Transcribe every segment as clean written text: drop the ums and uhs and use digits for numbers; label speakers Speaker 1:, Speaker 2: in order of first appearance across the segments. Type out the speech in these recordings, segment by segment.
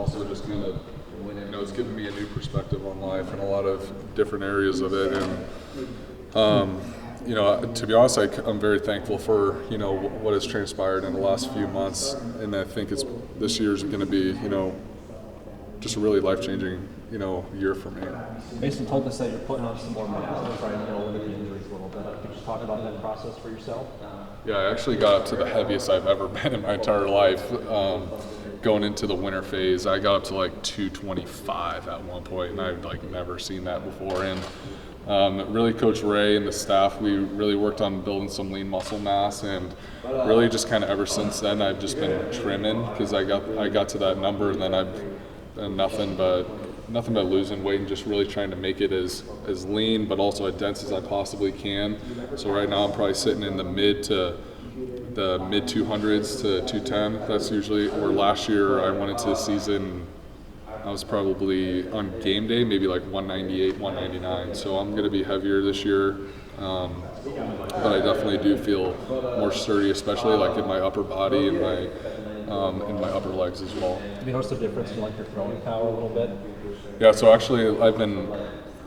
Speaker 1: also just kind of, it's given me a new perspective on life and a lot of different areas of it. And, to be honest, I'm very thankful for, what has transpired in the last few months. And I think this year's going to be, just a really life-changing, year for me.
Speaker 2: Mason told us that you're putting on some more muscle to try and limit the injuries a little bit. Could you talk about that process for yourself?
Speaker 1: Yeah, I actually got up to the heaviest I've ever been in my entire life. Going into the winter phase, I got up to 225 at one point, and I've never seen that before. And really, Coach Ray and the staff, we really worked on building some lean muscle mass, and really just kind of ever since then, I've just been trimming because I got to that number, and then I've done nothing but losing weight and just really trying to make it as lean but also as dense as I possibly can. So right now I'm probably sitting in the mid 200s to 210. That's usually, or last year I went into the season, I was probably on game day maybe 198, 199. So I'm going to be heavier this year, but I definitely do feel more sturdy, especially in my upper body and my upper legs as well.
Speaker 2: Have you noticed a difference in your throwing power a little bit?
Speaker 1: Yeah, so actually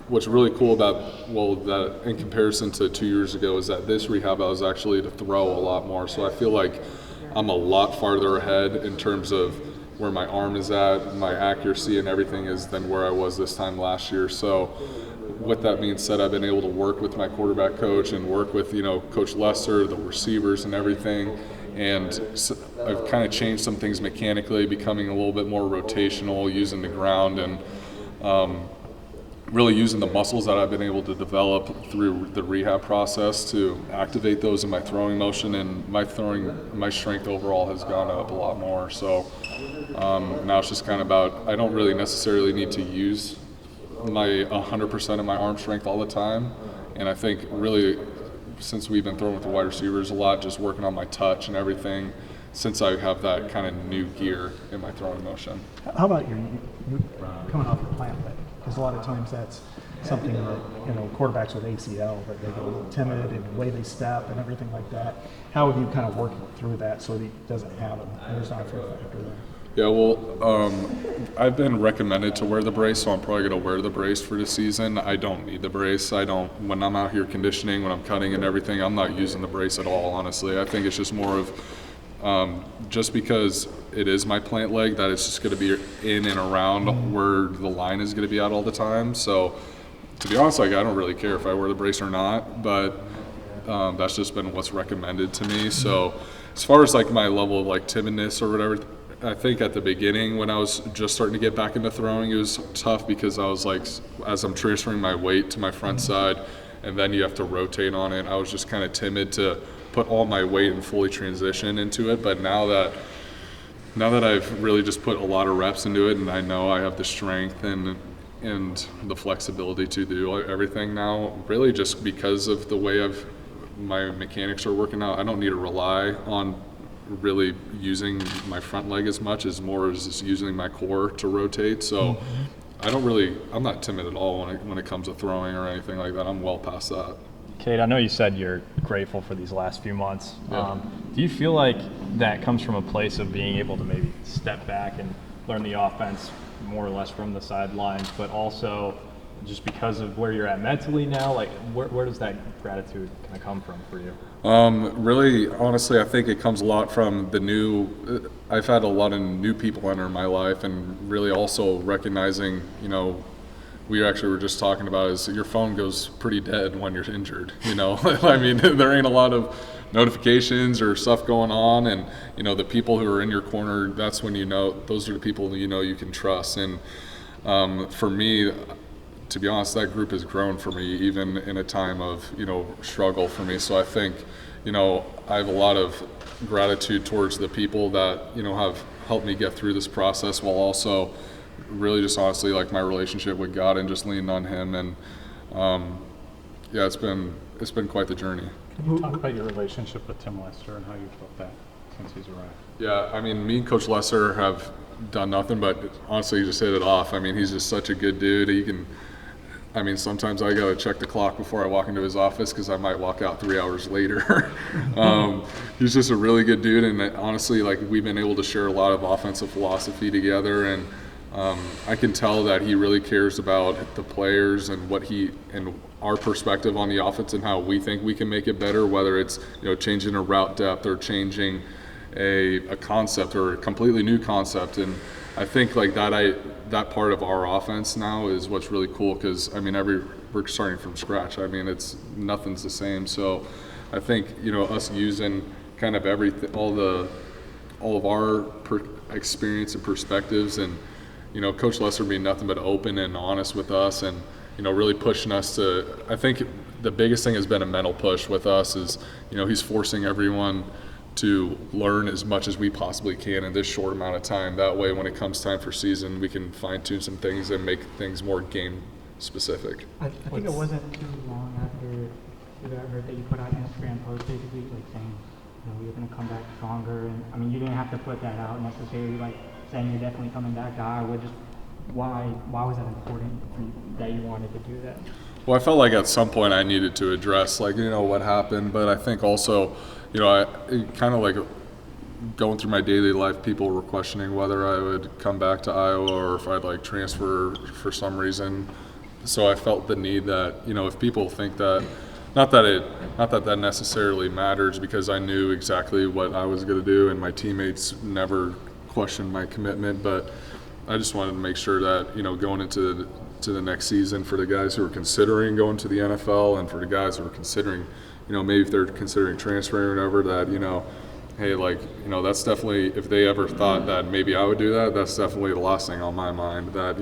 Speaker 1: what's really cool about, that in comparison to 2 years ago is that this rehab I was actually to throw a lot more. So I feel like I'm a lot farther ahead in terms of where my arm is at, my accuracy and everything is than where I was this time last year. So with that being said, I've been able to work with my quarterback coach and work with, Coach Lester, the receivers and everything. And I've kind of changed some things mechanically, becoming a little bit more rotational, using the ground and really using the muscles that I've been able to develop through the rehab process to activate those in my throwing motion, and my strength overall has gone up a lot more. So now it's just kind of about, I don't really necessarily need to use my 100% of my arm strength all the time. And I think really, since we've been throwing with the wide receivers a lot, just working on my touch and everything, since I have that kind of new gear in my throwing motion.
Speaker 3: How about you coming off your plant leg? Because a lot of times that's something that, quarterbacks with ACL, that they get a little timid and the way they step and everything like that. How have you kind of worked through that so that he doesn't have it? There's not a fear factor there.
Speaker 1: Yeah, well, I've been recommended to wear the brace, so I'm probably going to wear the brace for the season. I don't need the brace. When I'm out here conditioning, when I'm cutting and everything, I'm not using the brace at all, honestly. I think it's just more of just because it is my plant leg, that it's just going to be in and around where the line is going to be at all the time. So to be honest, I don't really care if I wear the brace or not, but that's just been what's recommended to me. So as far as my level of timidness or whatever, I think at the beginning when I was just starting to get back into throwing, it was tough because I was as I'm transferring my weight to my front side and then you have to rotate on it, I was just kind of timid to put all my weight and fully transition into it. But now that I've really just put a lot of reps into it and I know I have the strength and the flexibility to do everything now, really just because of the way my mechanics are working out, I don't need to rely on really using my front leg as much as more as just using my core to rotate. So I'm not timid at all when it comes to throwing or anything like that. I'm well past that.
Speaker 4: Cade, I know you said you're grateful for these last few months.
Speaker 1: Yeah.
Speaker 4: Do you feel like that comes from a place of being able to maybe step back and learn the offense more or less from the sidelines, but also just because of where you're at mentally now? Where does that gratitude kind of come from for you?
Speaker 1: Really, honestly, I think it comes a lot from I've had a lot of new people enter my life, and really also recognizing, we actually were just talking about is your phone goes pretty dead when you're injured, I mean, there ain't a lot of notifications or stuff going on, and, the people who are in your corner, that's when those are the people you can trust. And for me, to be honest, that group has grown for me even in a time of, struggle for me. So I think, I have a lot of gratitude towards the people that, have helped me get through this process, while also really just honestly my relationship with God and just leaning on Him. And it's been quite the journey.
Speaker 5: Can you talk about your relationship with Tim Lester and how you felt that since he's arrived?
Speaker 1: Yeah, I mean, me and Coach Lester have done nothing but honestly just hit it off. I mean, he's just such a good dude. Sometimes I gotta check the clock before I walk into his office because I might walk out 3 hours later. He's just a really good dude, and honestly, we've been able to share a lot of offensive philosophy together, and I can tell that he really cares about the players and our perspective on the offense and how we think we can make it better, whether it's changing a route depth or changing a concept or a completely new concept. And I think that part of our offense now is what's really cool, because we're starting from scratch. Nothing's the same. So I think us using kind of everything, all of our experience and perspectives, and Coach Lesser being nothing but open and honest with us, and really pushing us to. I think the biggest thing has been a mental push with us. Is he's forcing everyone to learn as much as we possibly can in this short amount of time. That way, when it comes time for season, we can fine-tune some things and make things more game-specific.
Speaker 6: I think it wasn't too long after you got hurt that you put out an Instagram post basically saying, you're going to come back stronger. And you didn't have to put that out necessarily, saying you're definitely coming back to Iowa. Just why was that important for you, that you wanted to do that?
Speaker 1: Well, I felt like at some point I needed to address what happened, but I think also I kind of going through my daily life, people were questioning whether I would come back to Iowa or if I'd transfer for some reason. So I felt the need that if people think that, not that necessarily matters, because I knew exactly what I was going to do, and my teammates never questioned my commitment. But I just wanted to make sure that going into the next season, for the guys who are considering going to the NFL, and for the guys who are considering, maybe if they're considering transferring or whatever, that hey, that's definitely, if they ever thought that maybe I would do that, that's definitely the last thing on my mind. That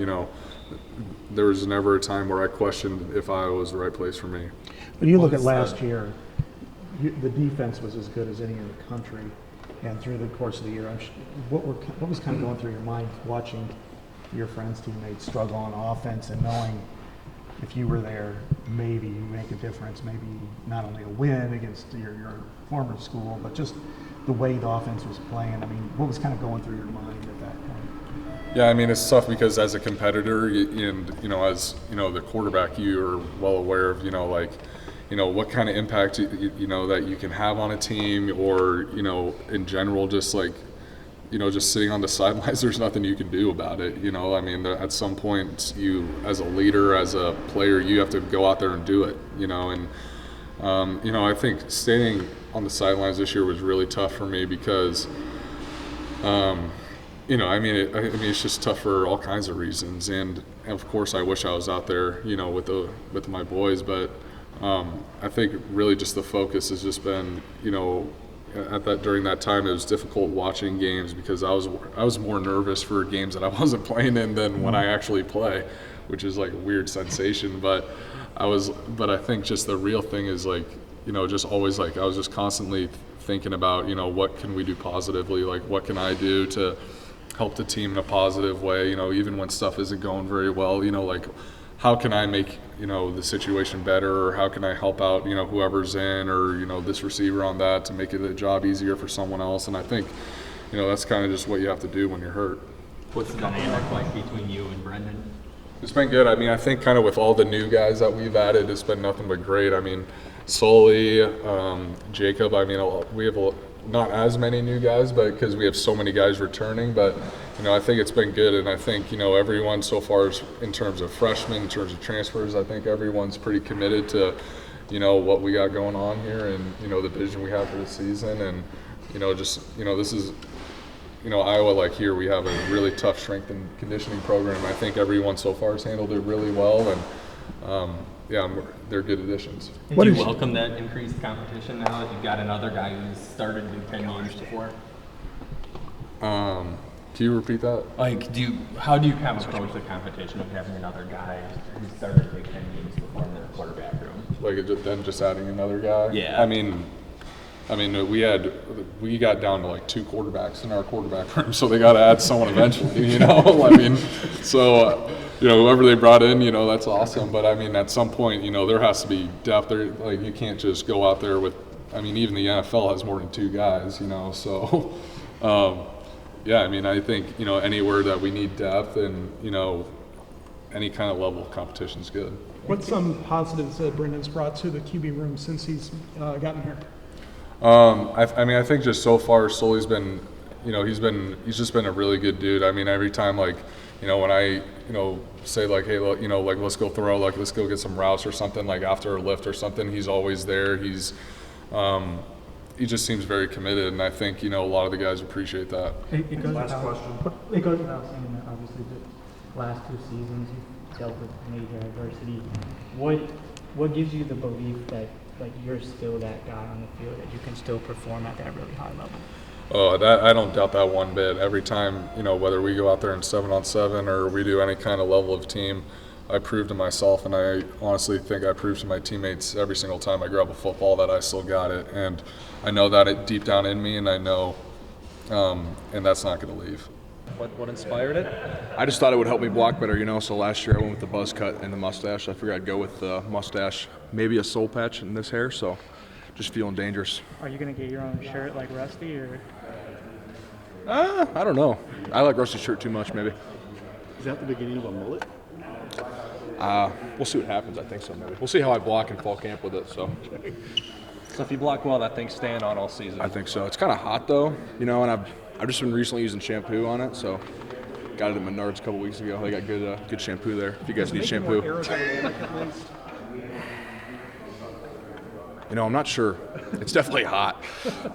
Speaker 1: there was never a time where I questioned if Iowa was the right place for me.
Speaker 3: When you look at last year, the defense was as good as any in the country, and through the course of the year, what was kind of going through your mind watching your friends, teammates struggle on offense, and knowing if you were there, maybe you make a difference, maybe not only a win against your former school, but just the way the offense was playing? What was kind of going through your mind at that point?
Speaker 1: Yeah, it's tough, because as a competitor and as the quarterback, you are well aware of what kind of impact that you can have on a team, or in general, just just sitting on the sidelines, there's nothing you can do about it. At some point, you, as a leader, as a player, you have to go out there and do it. I think staying on the sidelines this year was really tough for me, because it's just tough for all kinds of reasons, and of course I wish I was out there with my boys, but I think really just the focus has just been during that time it was difficult watching games, because I was more nervous for games that I wasn't playing in than when I actually play, which is a weird sensation. But I think just the real thing is just always I was just constantly thinking about what can we do positively, what can I do to help the team in a positive way, even when stuff isn't going very well, how can I make the situation better, or how can I help out whoever's in, or this receiver on that, to make the job easier for someone else. And I think that's kind of just what you have to do when you're hurt.
Speaker 7: What's the dynamic like between you and Brendan?
Speaker 1: It's been good. I think kind of with all the new guys that we've added, it's been nothing but great. Sully, Jacob, we have not as many new guys, but because we have so many guys returning, but I think it's been good. And I think everyone so far, in terms of freshmen, in terms of transfers, I think everyone's pretty committed to what we got going on here, and the vision we have for the season. And this is Iowa, here we have a really tough strength and conditioning program. I think everyone so far has handled it really well, and they're good additions.
Speaker 7: Do you welcome that increased competition now that you've got another guy who's started in 10 games before?
Speaker 1: Can you repeat that?
Speaker 7: How do you kind of approach the competition of having another guy who started 10 games before in their quarterback room?
Speaker 1: Just adding another guy?
Speaker 7: Yeah.
Speaker 1: We got down to 2 quarterbacks in our quarterback room, so they got to add someone eventually. So whoever they brought in, that's awesome. But at some point, there has to be depth. There, you can't just go out there with. Even the NFL has more than 2 guys. So, I think anywhere that we need depth, and any kind of level of competition is good.
Speaker 8: What's some positives that Brendan's brought to the QB room since he's gotten here?
Speaker 1: I think just so far, Sully's been, he's just been a really good dude. Every time when I, say like, hey, look, like let's go throw, like let's go get some routes or something, like after a lift or something, he's always there. He just seems very committed, and I think, a lot of the guys appreciate that.
Speaker 6: It goes without saying that obviously the last 2 seasons you've dealt with major adversity. What gives you the belief that you're still that guy on the field, that you can still perform at that really high level?
Speaker 1: Oh, I don't doubt that one bit. Every time, whether we go out there in 7-on-7 or we do any kind of level of team, I prove to myself, and I honestly think I prove to my teammates every single time I grab a football that I still got it. And I know that it deep down in me, and I know, and that's not going to leave.
Speaker 2: What inspired it?
Speaker 9: I just thought it would help me block better, so last year I went with the buzz cut and the mustache. I figured I'd go with the mustache, maybe a soul patch in this hair, so just feeling dangerous.
Speaker 6: Are you going to get your own shirt like Rusty, or?
Speaker 9: I don't know. I like Rusty's shirt too much, maybe.
Speaker 10: Is that the beginning of a mullet?
Speaker 9: We'll see what happens. I think so, maybe. We'll see how I block in fall camp with it, so.
Speaker 2: So if you block well, that thing's staying on all season.
Speaker 9: I think so. It's kind of hot, though, and I've just been recently using shampoo on it, so got it at Menards a couple weeks ago. They got good shampoo there, if you guys need shampoo. I'm not sure. It's definitely hot.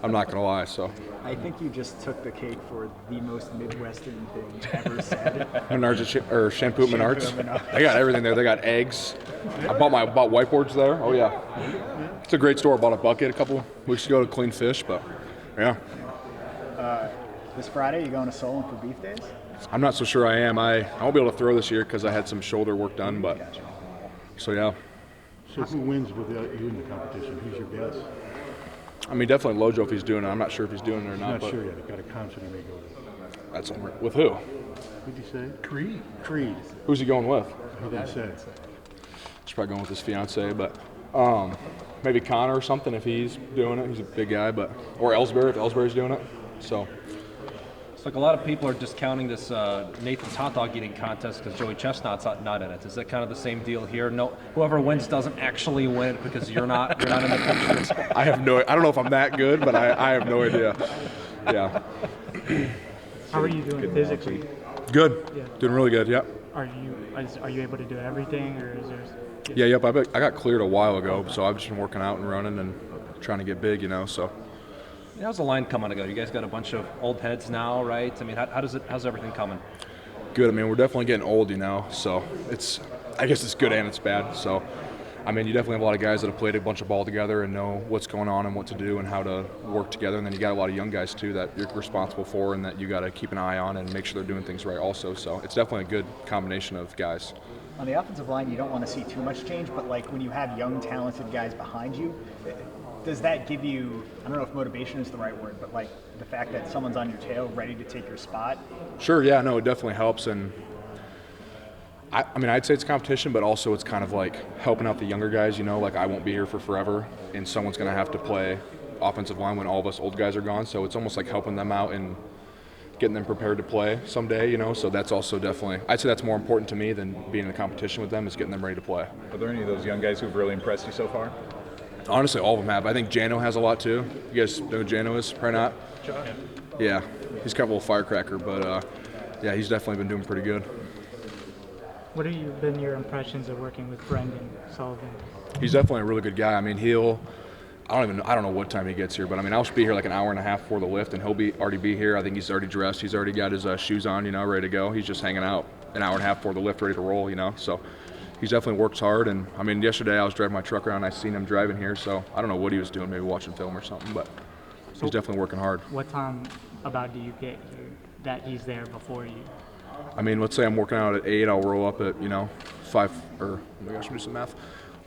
Speaker 9: I'm not going to lie, so.
Speaker 11: I think you just took the cake for the most Midwestern thing ever said.
Speaker 9: Menards or shampoo at Menards. They got everything there. They got eggs. I bought whiteboards there. Oh yeah, it's a great store. I bought a bucket a couple weeks ago to clean fish, but yeah.
Speaker 11: This Friday, you going to Sullivan for beef days?
Speaker 9: I'm not so sure I am. I won't be able to throw this year because I had some shoulder work done, but so yeah.
Speaker 10: So who wins without you in the competition? Who's your guess?
Speaker 9: I mean, definitely Lojo if he's doing it. I'm not sure if he's doing it or not.
Speaker 10: I'm not sure yet. I've got a concert he may go to.
Speaker 9: That's with who?
Speaker 10: Who'd you say?
Speaker 8: Creed.
Speaker 9: Who's he going with?
Speaker 10: He didn't say.
Speaker 9: He's probably going with his fiance, but maybe Connor or something if he's doing it. He's a big guy, or Ellsbury if Ellsbury's doing it. So.
Speaker 2: It's like a lot of people are discounting this Nathan's hot dog eating contest because Joey Chestnut's not in it. Is that kind of the same deal here? No, whoever wins doesn't actually win because you're not in the picture.
Speaker 9: I don't know if I'm that good, but I have no idea. Yeah.
Speaker 6: How are you doing physically?
Speaker 9: Good.
Speaker 6: Yeah.
Speaker 9: Doing really good. Yep.
Speaker 6: Are you able to do everything, or is there?
Speaker 9: Yeah. Yep. I got cleared a while ago, so I've just been working out and running and trying to get big, so.
Speaker 2: How's the line coming together? You guys got a bunch of old heads now, right? I mean, how's everything coming?
Speaker 9: Good. I mean, we're definitely getting old, so I guess it's good and it's bad. So, I mean, you definitely have a lot of guys that have played a bunch of ball together and know what's going on and what to do and how to work together. And then you got a lot of young guys too that you're responsible for and that you got to keep an eye on and make sure they're doing things right also. So it's definitely a good combination of guys.
Speaker 11: On the offensive line, you don't want to see too much change, but when you have young, talented guys behind you, does that give you, I don't know if motivation is the right word, but the fact that someone's on your tail ready to take your spot?
Speaker 9: Sure, yeah, no, it definitely helps. And I mean, I'd say it's competition, but also it's kind of helping out the younger guys, I won't be here for forever and someone's going to have to play offensive line when all of us old guys are gone. So it's almost like helping them out and getting them prepared to play someday, so that's also definitely, I'd say that's more important to me than being in a competition with them is getting them ready to play.
Speaker 5: Are there any of those young guys who've really impressed you so far?
Speaker 9: Honestly, all of them have. I think Jano has a lot too. You guys know who Jano is? Probably not. Yeah, he's kind of a little firecracker, but yeah, he's definitely been doing pretty good.
Speaker 6: What have been your impressions of working with Brendan Sullivan?
Speaker 9: He's definitely a really good guy. I mean, I don't know what time he gets here, but I mean, I'll be here an hour and a half before the lift, and he'll already be here. I think he's already dressed. He's already got his shoes on, ready to go. He's just hanging out an hour and a half before the lift, ready to roll, So. He's definitely works hard, and I mean, yesterday I was driving my truck around, I seen him driving here, so I don't know what he was doing, maybe watching film or something, but he's definitely working hard.
Speaker 6: What time about do you get here that he's there before you?
Speaker 9: I mean, let's say I'm working out at 8, I'll roll up at, 5, or I guess we'll do some math.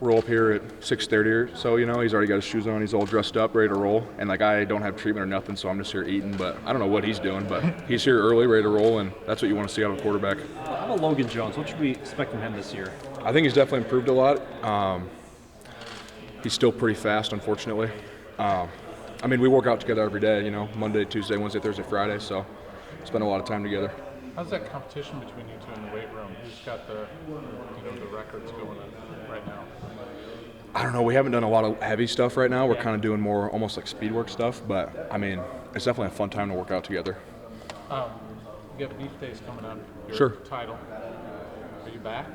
Speaker 9: Roll up here at 6:30 or so, he's already got his shoes on, he's all dressed up, ready to roll, and I don't have treatment or nothing, so I'm just here eating, but I don't know what he's doing, but he's here early, ready to roll, and that's what you want to see out of a quarterback.
Speaker 2: How about Logan Jones? What should we expect from him this year?
Speaker 9: I think he's definitely improved a lot. He's still pretty fast, unfortunately. I mean, we work out together every day, Monday, Tuesday, Wednesday, Thursday, Friday, so spend a lot of time together.
Speaker 5: How's that competition between you two in the weight room? Who's got the records going on right now?
Speaker 9: I don't know. We haven't done a lot of heavy stuff right now. We're kind of doing more almost like speed work stuff, but I mean, it's definitely a fun time to work out together.
Speaker 5: You got beef days coming up. Your
Speaker 9: Sure.
Speaker 5: Title. Are you back?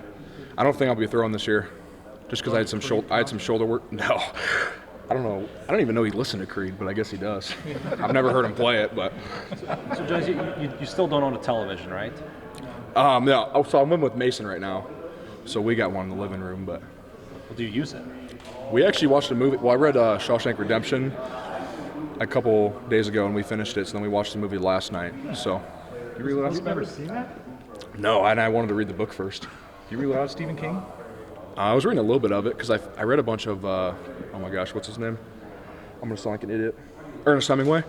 Speaker 9: I don't think I'll be throwing this year, just because I had some shoulder work. No, I don't know. I don't even know he listened to Creed, but I guess he does. I've never heard him play it, but.
Speaker 2: So, Jones, you still don't own a television, right?
Speaker 9: Yeah. Oh, so I'm living with Mason right now, so we got one in the living room. But
Speaker 2: Well, do you use it?
Speaker 9: we actually watched a movie. Well, I read Shawshank Redemption a couple days ago, and we finished it. So then we watched the movie last night. So.
Speaker 12: You read a lot of
Speaker 8: You've never seen that?
Speaker 9: No, and I wanted to read the book first.
Speaker 12: You read a lot of Stephen King?
Speaker 9: I was reading a little bit of it because I read a bunch of, oh my gosh, what's his name? I'm going to sound like an idiot. Ernest Hemingway.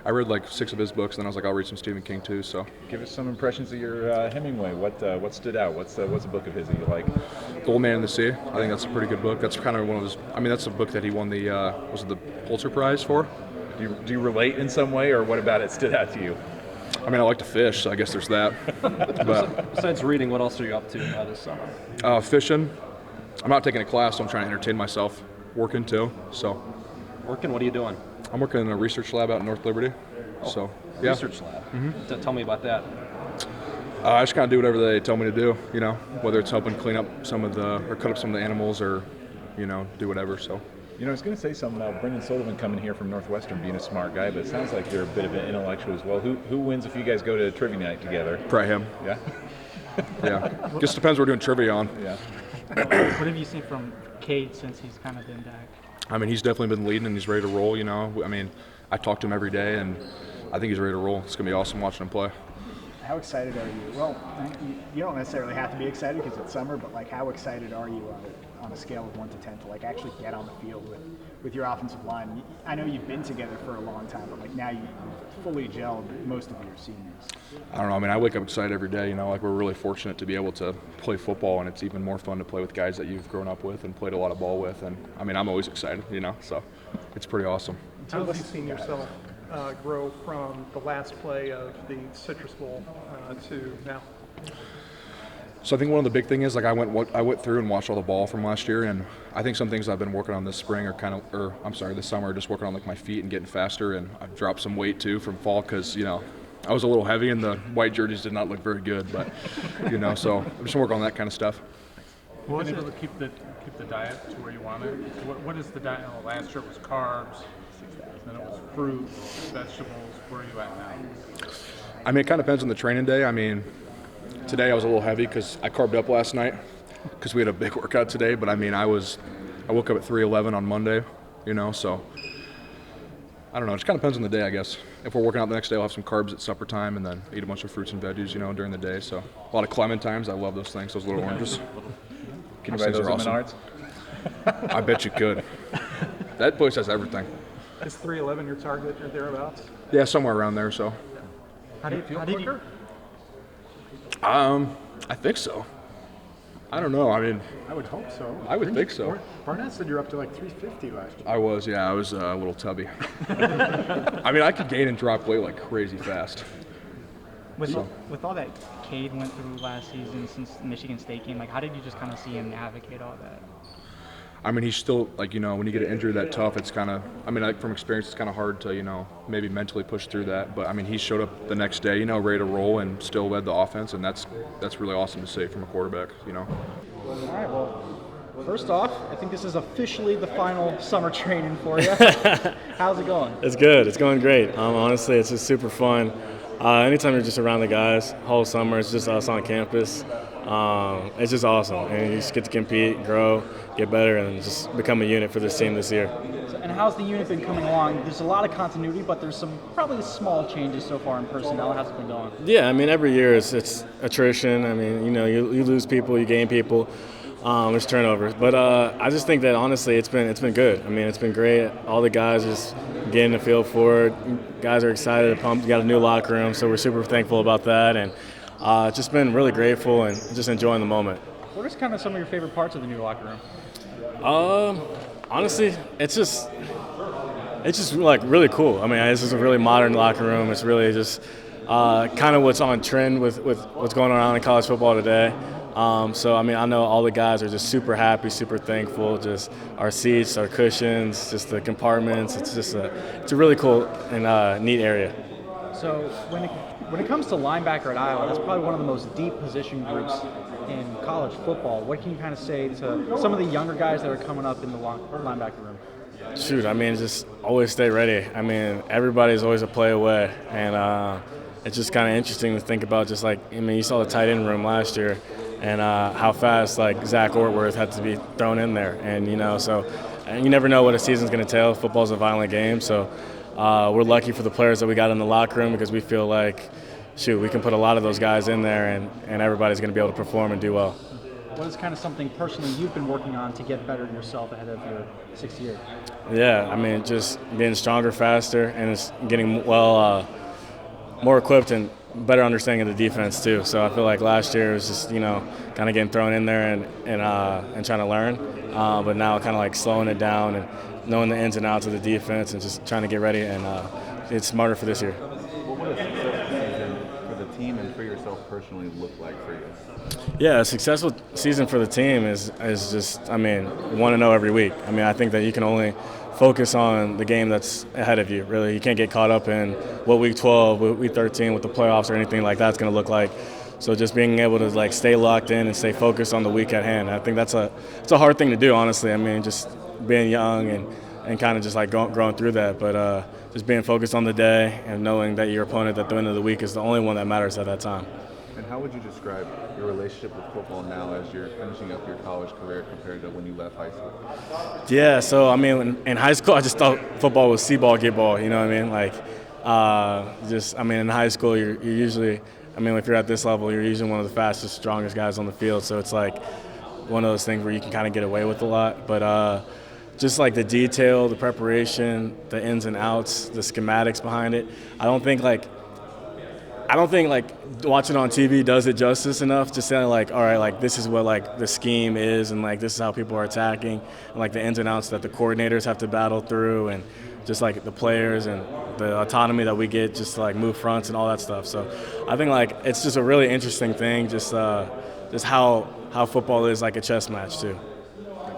Speaker 9: I read like 6 of his books, and then I was like, I'll read some Stephen King too. So
Speaker 12: Give us some impressions of your Hemingway. What stood out? What's a book of his that you like?
Speaker 9: The Old Man and the Sea. I think that's a pretty good book. That's kind of one of his, I mean, that's a book that he won the, was it the Pulitzer Prize for?
Speaker 12: Do you relate in some way, or what about it stood out to you?
Speaker 9: I mean, I like to fish, so I guess there's that. But
Speaker 2: Besides reading, what else are you up to this summer?
Speaker 9: fishing. I'm not taking a class, so I'm trying to entertain myself. Working too, so.
Speaker 2: Working? What are you doing?
Speaker 9: I'm working in a research lab out in North Liberty. So, yeah.
Speaker 2: Research lab. Tell me about that.
Speaker 9: I just kind of do whatever they tell me to do, you know, whether it's helping clean up or cut up some of the animals or, you know, do whatever, so.
Speaker 12: You know, I was going to say something about Brendan Sullivan coming here from Northwestern, being a smart guy, but it sounds like you're a bit of an intellectual as well. Who wins if you guys go to trivia night together?
Speaker 9: Probably him.
Speaker 12: Yeah?
Speaker 9: Yeah. Just depends what we're doing trivia on.
Speaker 12: Yeah.
Speaker 6: What have you seen from Cade since he's kind of been back?
Speaker 9: I mean, he's definitely been leading and he's ready to roll, you know. I mean, I talk to him every day and I think he's ready to roll. It's going to be awesome watching him play.
Speaker 11: How excited are you? Well, you don't necessarily have to be excited because it's summer, but like, how excited are you on a scale of 1 to 10 to like actually get on the field with your offensive line? I know you've been together for a long time, but like now you've fully gelled most of your seniors.
Speaker 9: I don't know. I mean, I wake up excited every day. You know, like we're really fortunate to be able to play football, and it's even more fun to play with guys that you've grown up with and played a lot of ball with. And I mean, I'm always excited. You know, so it's pretty awesome.
Speaker 8: How have you seen yourself grow from the last play of the Citrus Bowl to now?
Speaker 9: So I think one of the big things is like I went through and watched all the ball from last year, and I think some things I've been working on this spring are this summer, just working on like my feet and getting faster, and I've dropped some weight too from fall because you know I was a little heavy and the white jerseys did not look very good, but you know, so I'm just working on that kind of stuff.
Speaker 5: Well, able to keep the diet to where you want it. What is the diet? Oh, last year it was carbs, then it was fruit, vegetables. Where are you at now?
Speaker 9: I mean, it kind of depends on the training day. I mean, today I was a little heavy because I carved up last night because we had a big workout today. But I mean, I woke up at 3:11 on Monday, you know, so I don't know. It just kind of depends on the day, I guess. If we're working out the next day, I'll have some carbs at supper time and then eat a bunch of fruits and veggies, you know, during the day. So a lot of clementines. I love those things, those little oranges.
Speaker 12: Can you buy those at Menards?
Speaker 9: I bet you could. That place has everything.
Speaker 8: Is 311 your target or thereabouts?
Speaker 9: Yeah, somewhere around there, so.
Speaker 8: How do you feel quicker?
Speaker 9: I think so. I don't know. I mean,
Speaker 10: I would hope so.
Speaker 9: I would think so.
Speaker 10: Barnett said you're up to like 350 last year.
Speaker 9: I was a little tubby. I mean, I could gain and drop weight like crazy fast.
Speaker 6: With all that Cade went through last season since the Michigan State game, like how did you just kind of see him navigate all that?
Speaker 9: I mean, he's still, like, you know, when you get an injury that tough, it's kind of, I mean, like, from experience, it's kind of hard to, you know, maybe mentally push through that. But, I mean, he showed up the next day, you know, ready to roll and still led the offense, and that's really awesome to see from a quarterback, you know.
Speaker 11: All right, well, first off, I think this is officially the final summer training for you. How's it going?
Speaker 13: It's good. It's going great. Honestly, it's just super fun. Anytime you're just around the guys, whole summer, it's just us on campus. It's just awesome, and you just get to compete, grow, get better, and just become a unit for this team this year.
Speaker 11: And how's the unit been coming along? There's a lot of continuity, but there's some probably small changes so far in personnel. How's it been going?
Speaker 13: Yeah, I mean, every year it's attrition. I mean, you know, you lose people, you gain people. There's turnovers, but I just think that honestly, it's been good. I mean, it's been great. All the guys just getting the feel for it. Guys are excited, pumped. We got a new locker room, so we're super thankful about that, and just been really grateful and just enjoying the moment.
Speaker 11: What are kind of some of your favorite parts of the new locker room?
Speaker 13: Honestly, it's just like really cool. I mean, this is a really modern locker room. It's really just kind of what's on trend with what's going on in college football today. So, I mean, I know all the guys are just super happy, super thankful. Just our seats, our cushions, just the compartments. It's a really cool and neat area.
Speaker 11: So when When it comes to linebacker at Iowa, that's probably one of the most deep position groups in college football. What can you kind of say to some of the younger guys that are coming up in the linebacker room?
Speaker 13: Shoot, I mean, just always stay ready. I mean, everybody's always a play away, and it's just kind of interesting to think about. Just like, I mean, you saw the tight end room last year, and how fast like Zach Ortworth had to be thrown in there, and so and you never know what a season's going to tell. Football's a violent game, so we're lucky for the players that we got in the locker room because we feel like, shoot, we can put a lot of those guys in there, and everybody's going to be able to perform and do well.
Speaker 11: What is kind of something personally you've been working on to get better in yourself ahead of your 6th year?
Speaker 13: Yeah, I mean, just getting stronger, faster, and it's getting more equipped and better understanding of the defense too. So I feel like last year was just kind of getting thrown in there and trying to learn, but now kind of like slowing it down and knowing the ins and outs of the defense and just trying to get ready and it's smarter for this year.
Speaker 12: What does a successful season for the team and for yourself personally look like for you?
Speaker 13: Yeah, a successful season for the team is just, I mean, 1-0 every week. I mean, I think that you can only focus on the game that's ahead of you, really. You can't get caught up in what week 12, week 13, what the playoffs or anything like that's going to look like. So just being able to like stay locked in and stay focused on the week at hand. I think it's a hard thing to do, honestly. I mean, just being young and kind of just like growing through that. But just being focused on the day and knowing that your opponent at the end of the week is the only one that matters at that time.
Speaker 12: And how would you describe your relationship with football now as you're finishing up your college career compared to when you left high school?
Speaker 13: Yeah, so I mean, in high school, I just thought football was see ball, get ball. You know what I mean? Like, in high school, you're usually, I mean, if you're at this level, you're usually one of the fastest, strongest guys on the field. So it's like one of those things where you can kind of get away with a lot. But just like the detail, the preparation, the ins and outs, the schematics behind it, I don't think watching on TV does it justice enough to say like, all right, like this is what like the scheme is and like this is how people are attacking and like the ins and outs that the coordinators have to battle through and just like the players and the autonomy that we get just to like move fronts and all that stuff. So I think like it's just a really interesting thing, just how football is like a chess match too.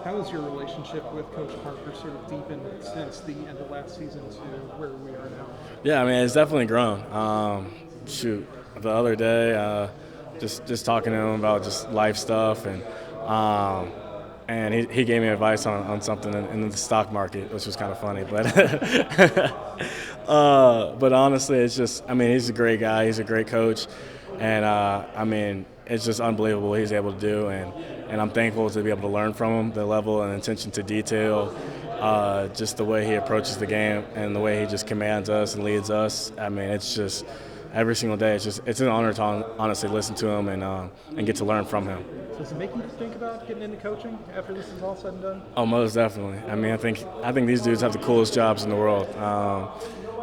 Speaker 8: How has your relationship with Coach Parker sort of deepened since the end of last season to where we are now?
Speaker 13: Yeah, I mean, it's definitely grown. Shoot, the other day, just talking to him about just life stuff, and he gave me advice on something in the stock market, which was kind of funny. But honestly, it's just, I mean, he's a great guy. He's a great coach, and I mean, it's just unbelievable what he's able to do, and I'm thankful to be able to learn from him, the level and attention to detail, just the way he approaches the game and the way he just commands us and leads us. I mean, it's just every single day. It's an honor to honestly listen to him and get to learn from him.
Speaker 8: Does it make you think about getting into coaching after this is all said and done?
Speaker 13: Oh, most definitely. I mean, I think these dudes have the coolest jobs in the world.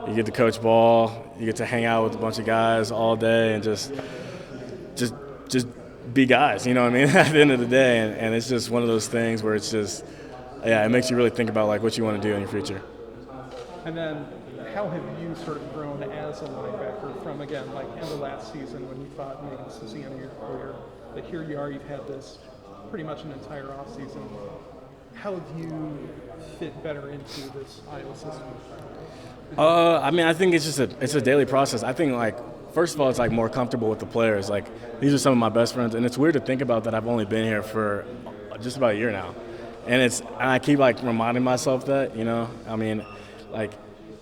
Speaker 13: You get to coach ball, you get to hang out with a bunch of guys all day and just be guys, you know what I mean, at the end of the day. And it's just one of those things where it's just, yeah, it makes you really think about like what you want to do in your future.
Speaker 8: And then how have you sort of grown as a linebacker from, again, like end of last season when you thought maybe this is the end of your career, but here you are, you've had this pretty much an entire offseason. How have you fit better into this Iowa system?
Speaker 13: I mean, I think it's a daily process. I think like, first of all, it's like more comfortable with the players. Like these are some of my best friends, and it's weird to think about that I've only been here for just about a year now, and I keep like reminding myself that, you know, I mean, like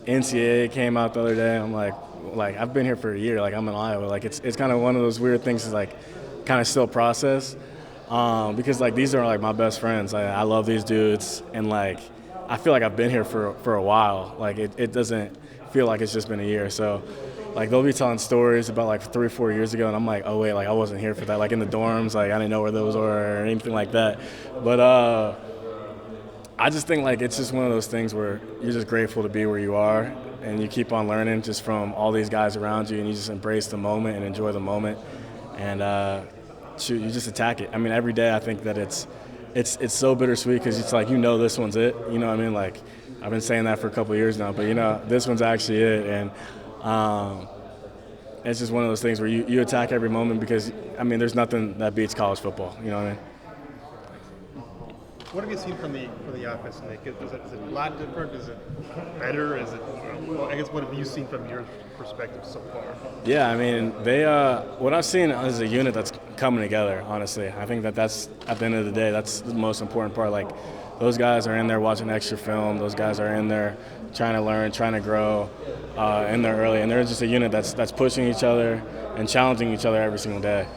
Speaker 13: NCAA came out the other day. I'm like I've been here for a year. Like I'm in Iowa. Like it's kind of one of those weird things to like kind of still process, because like these are like my best friends. I love these dudes, and like I feel like I've been here for a while. Like it doesn't feel like it's just been a year. So like they'll be telling stories about like 3 or 4 years ago, and I'm like, oh wait, like I wasn't here for that. Like in the dorms, like I didn't know where those were or anything like that. But I just think like it's just one of those things where you're just grateful to be where you are, and you keep on learning just from all these guys around you, and you just embrace the moment and enjoy the moment, and you just attack it. I mean, every day I think that it's so bittersweet because it's like, you know, this one's it. You know what I mean? Like I've been saying that for a couple of years now, but you know, this one's actually it, and it's just one of those things where you attack every moment because, I mean, there's nothing that beats college football. You know what I mean?
Speaker 14: What have you seen from the offense, Nick? Is it a lot different? Is it better? Is it? Well, I guess what have you seen from your perspective so far?
Speaker 13: Yeah, I mean, they what I've seen is a unit that's coming together. Honestly, I think that's at the end of the day, that's the most important part. Like, those guys are in there watching extra film. Those guys are in there trying to learn, trying to grow in there early, and they're just a unit that's pushing each other and challenging each other every single day.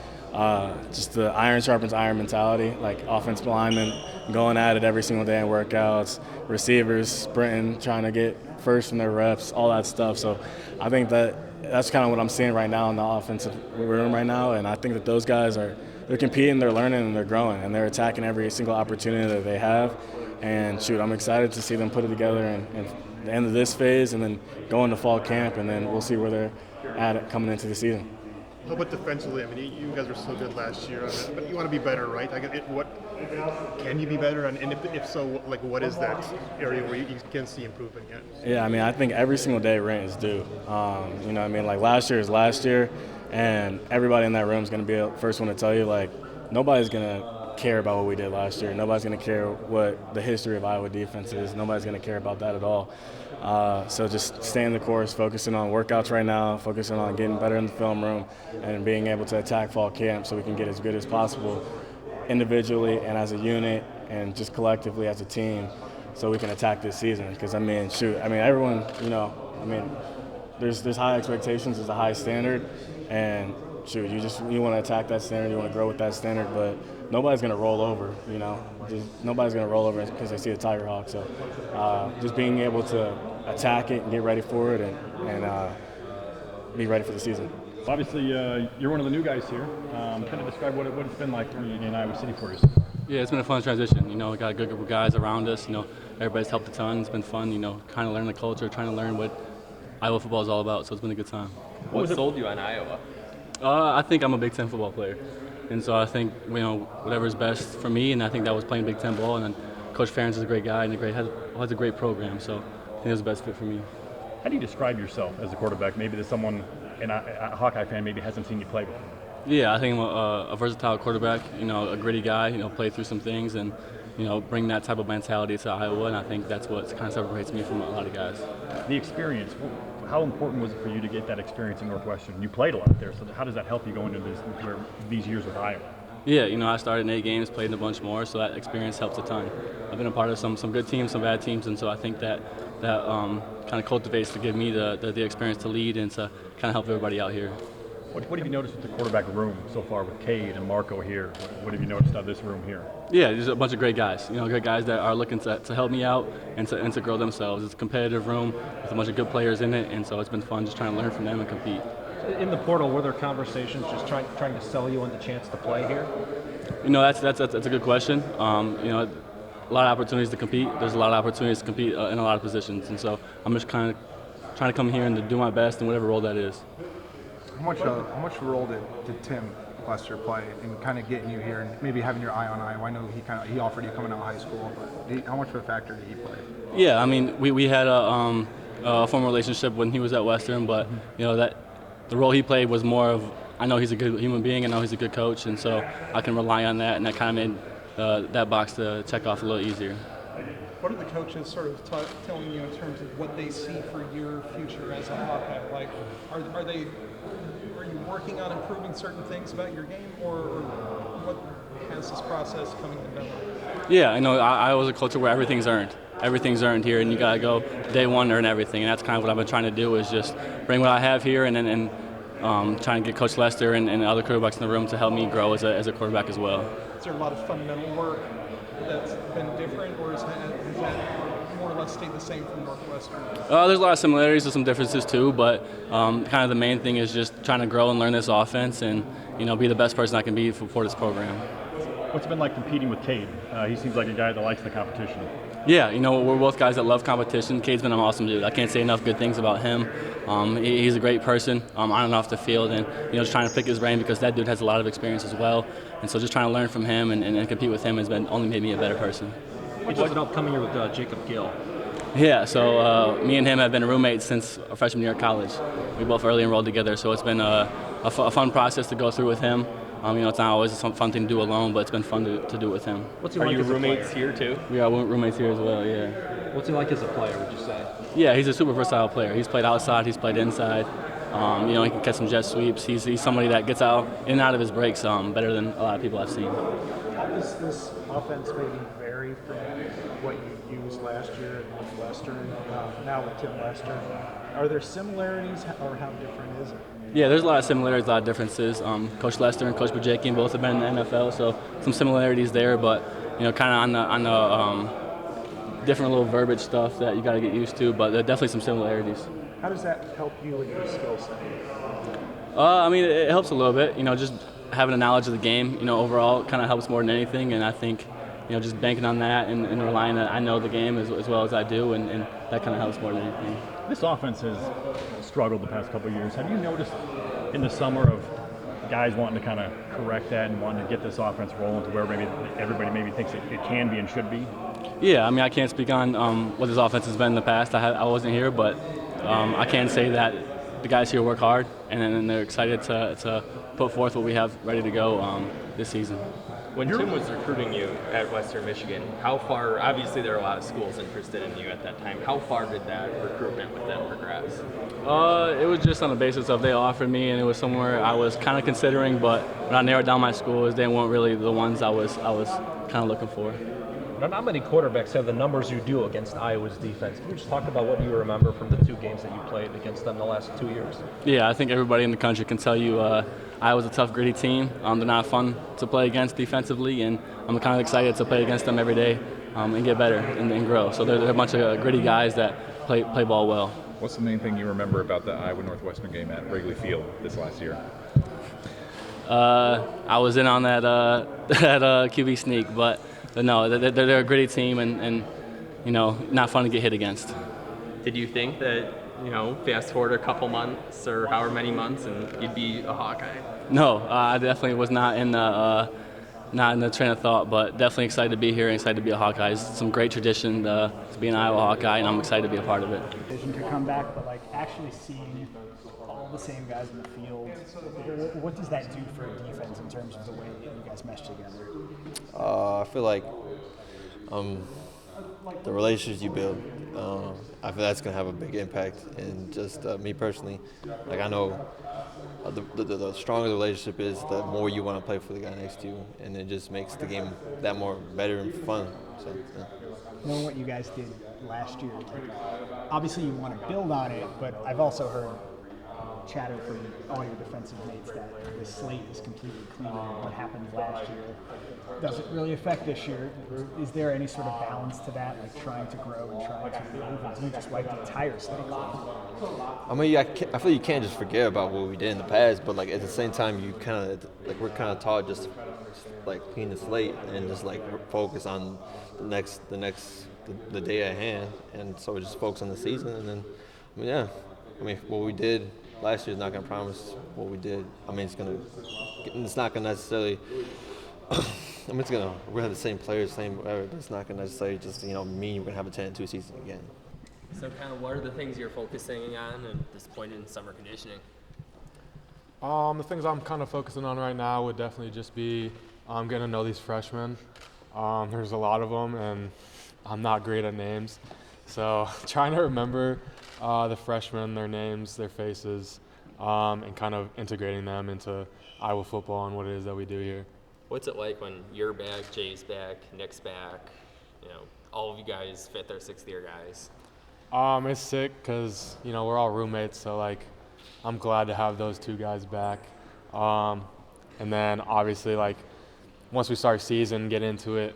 Speaker 13: Just the iron sharpens iron mentality, like offensive linemen going at it every single day in workouts, receivers sprinting, trying to get first in their reps, all that stuff. So I think that's kind of what I'm seeing right now in the offensive room right now, and I think that those guys they're competing, they're learning, and they're growing, and they're attacking every single opportunity that they have. And shoot, I'm excited to see them put it together and the end of this phase and then go into fall camp, and then we'll see where they're at coming into the season.
Speaker 14: How about defensively? I mean, you guys were so good last year, but you want to be better, right? What can you be better? And if so, like, what is that area where you can see improvement yet?
Speaker 13: Yeah, I mean, I think every single day rent is due. You know what I mean? Like, last year is last year, and everybody in that room is going to be the first one to tell you, like, nobody's going to care about what we did last year. Nobody's going to care what the history of Iowa defense is. Nobody's going to care about that at all. So just staying the course, focusing on workouts right now, focusing on getting better in the film room, and being able to attack fall camp so we can get as good as possible individually and as a unit and just collectively as a team so we can attack this season. Because, I mean, shoot, I mean, everyone, you know, I mean, there's high expectations, there's a high standard, and shoot, you want to attack that standard, you want to grow with that standard, but nobody's going to roll over, you know. Nobody's going to roll over because they see a Tiger Hawk. So just being able to attack it and get ready for it and be ready for the season.
Speaker 15: Obviously, you're one of the new guys here. Kind of describe what it's been like in Iowa City for you.
Speaker 16: Yeah, it's been a fun transition. You know, we got a good group of guys around us. You know, everybody's helped a ton. It's been fun, you know, kind of learning the culture, trying to learn what Iowa football is all about. So it's been a good time.
Speaker 7: What sold you on Iowa?
Speaker 16: I think I'm a Big Ten football player. And so I think, you know, whatever's best for me, and I think that was playing Big Ten ball. And then Coach Ferentz is a great guy and has a great program. So I think it was the best fit for me.
Speaker 15: How do you describe yourself as a quarterback? Maybe to someone, a Hawkeye fan, maybe hasn't seen you play before.
Speaker 16: Yeah, I think I'm a versatile quarterback, you know, a gritty guy, you know, play through some things and, you know, bring that type of mentality to Iowa, and I think that's what kind of separates me from a lot of guys.
Speaker 15: The experience, how important was it for you to get that experience in Northwestern? You played a lot there, so how does that help you go into these years with Iowa?
Speaker 16: Yeah, you know, I started in 8 games, played in a bunch more, so that experience helps a ton. I've been a part of some good teams, some bad teams, and so I think that kind of cultivates to give me the experience to lead and to kind of help everybody out here.
Speaker 15: What have you noticed with the quarterback room so far with Cade and Marco here? What have you noticed out of this room here?
Speaker 16: Yeah, there's a bunch of great guys. You know, great guys that are looking to help me out and to grow themselves. It's a competitive room with a bunch of good players in it, and so it's been fun just trying to learn from them and compete.
Speaker 2: In the portal, were there conversations just trying to sell you on the chance to play here?
Speaker 16: You know, that's a good question. You know, a lot of opportunities to compete. There's a lot of opportunities to compete in a lot of positions, and so I'm just kind of trying to come here and to do my best in whatever role that is.
Speaker 17: How much role did Tim Lester play in kind of getting you here and maybe having your eye on Iowa? I know he offered you coming out of high school, but how much of a factor did he play?
Speaker 16: Yeah, I mean, we had a former relationship when he was at Western, but you know that the role he played was more of, I know he's a good human being, I know he's a good coach, and so I can rely on that, and that kind of made that box to check off a little easier.
Speaker 8: What are the coaches sort of telling you in terms of what they see for your future as a Hawkeye? Like, are you working on improving certain things about your game, or what has this process coming to develop?
Speaker 16: Yeah, I know I was a culture where everything's earned. Everything's earned here, and you gotta go day one to earn everything, and that's kind of what I've been trying to do is just bring what I have here and trying to get Coach Lester and other quarterbacks in the room to help me grow as a quarterback as well.
Speaker 8: Is there a lot of fundamental work that's been different, or has that more or less stayed the same from Northwestern?
Speaker 16: There's a lot of similarities and some differences too, but kind of the main thing is just trying to grow and learn this offense and, you know, be the best person I can be for this program.
Speaker 15: What's it been like competing with Cade? He seems like a guy that likes the competition.
Speaker 16: Yeah, you know, we're both guys that love competition. Cade's been an awesome dude. I can't say enough good things about him. He's a great person on and off the field, and, you know, just trying to pick his brain because that dude has a lot of experience as well. And so just trying to learn from him and compete with him has only made me a better person.
Speaker 2: What was it up coming here with Jacob Gill?
Speaker 16: Yeah, so me and him have been roommates since our freshman year of college. We both early enrolled together, so it's been a fun process to go through with him. It's not always some fun thing to do alone, but it's been fun to do with him.
Speaker 2: What's he
Speaker 7: Are
Speaker 2: like
Speaker 7: you
Speaker 2: as a
Speaker 7: roommates
Speaker 2: player?
Speaker 7: here too?
Speaker 16: We are roommates here as well, yeah.
Speaker 2: What's he like as a player, would you say?
Speaker 16: Yeah, he's a super versatile player. He's played outside, he's played inside. He can catch some jet sweeps. He's somebody that gets out in and out of his breaks better than a lot of people I've seen.
Speaker 3: How does this offense maybe vary from what you used last year at Northwestern, now with Tim Lester? Are there similarities, or how different is it?
Speaker 16: Yeah, there's a lot of similarities, a lot of differences. Coach Lester and Coach Bajakian both have been in the NFL, so some similarities there, but kind of on the different little verbiage stuff that you got to get used to, but there are definitely some similarities.
Speaker 3: How does that help you with your skill set?
Speaker 16: It helps a little bit. Just having a knowledge of the game, overall kind of helps more than anything, and I think, just banking on that and relying that I know the game as well as I do, and that kind of helps more than anything.
Speaker 15: This offense has struggled the past couple of years. Have you noticed in the summer of guys wanting to kind of correct that and wanting to get this offense rolling to where maybe everybody maybe thinks it can be and should be?
Speaker 16: Yeah, I can't speak on what this offense has been in the past. I wasn't here, but I can say that the guys here work hard, and they're excited to put forth what we have ready to go this season.
Speaker 7: When Tim was recruiting you at Western Michigan, how far, obviously there are a lot of schools interested in you at that time, how far did that recruitment with them progress?
Speaker 16: It was just on the basis of they offered me, and it was somewhere I was kind of considering, but when I narrowed down my schools, they weren't really the ones I was kind of looking for.
Speaker 2: Not many quarterbacks have the numbers you do against Iowa's defense. Can you just talk about what you remember from the 2 games that you played against them the last 2 years?
Speaker 16: Yeah, I think everybody in the country can tell you Iowa's a tough, gritty team. They're not fun to play against defensively, and I'm kind of excited to play against them every day and get better and grow. So they're a bunch of gritty guys that play ball well.
Speaker 12: What's the main thing you remember about the Iowa Northwestern game at Wrigley Field this last year?
Speaker 16: I was in on that QB sneak, but no, they're a gritty team and not fun to get hit against.
Speaker 7: Did you think that, fast forward a couple months or however many months and you'd be a Hawkeye?
Speaker 16: No, I definitely was not in the train of thought, but definitely excited to be here and excited to be a Hawkeye. It's some great tradition to be an Iowa Hawkeye, and I'm excited to be a part of it.
Speaker 11: Vision to come back, but actually seeing all the same guys in the field, what does that do for a defense in terms of the way you guys mesh together?
Speaker 18: I feel like the relationships you build, I feel that's going to have a big impact. And just me personally, I know the stronger the relationship is, the more you want to play for the guy next to you, and it just makes the game that more better and fun. So, yeah.
Speaker 11: Knowing what you guys did last year, obviously you want to build on it, but I've also heard chatter from all your defensive mates that the slate is completely clean of what happened last year. Does it really affect this year? Is there any sort of balance to that, trying to grow and trying to improve, or do you just wipe the entire slate?
Speaker 18: I feel you can't just forget about what we did in the past, but at the same time, you we're kind of taught just clean the slate and just focus on the day at hand, and so just focus on the season, and then what we did last year is not going to promise what we did. It's not going to necessarily. We're going to have the same players, same whatever. But it's not going to necessarily just mean we're going to have a 10-2 season again.
Speaker 7: So, kind of, what are the things you're focusing on at this point in summer conditioning?
Speaker 19: The things I'm kind of focusing on right now would definitely just be getting to know these freshmen. There's a lot of them, and I'm not great at names, so trying to remember the freshmen, their names, their faces, and kind of integrating them into Iowa football and what it is that we do here.
Speaker 7: What's it like when you're back, Jay's back, Nick's back, all of you guys fit their 6th-year guys?
Speaker 19: It's sick because, we're all roommates, so, I'm glad to have those 2 guys back. And then, obviously, once we start season, get into it,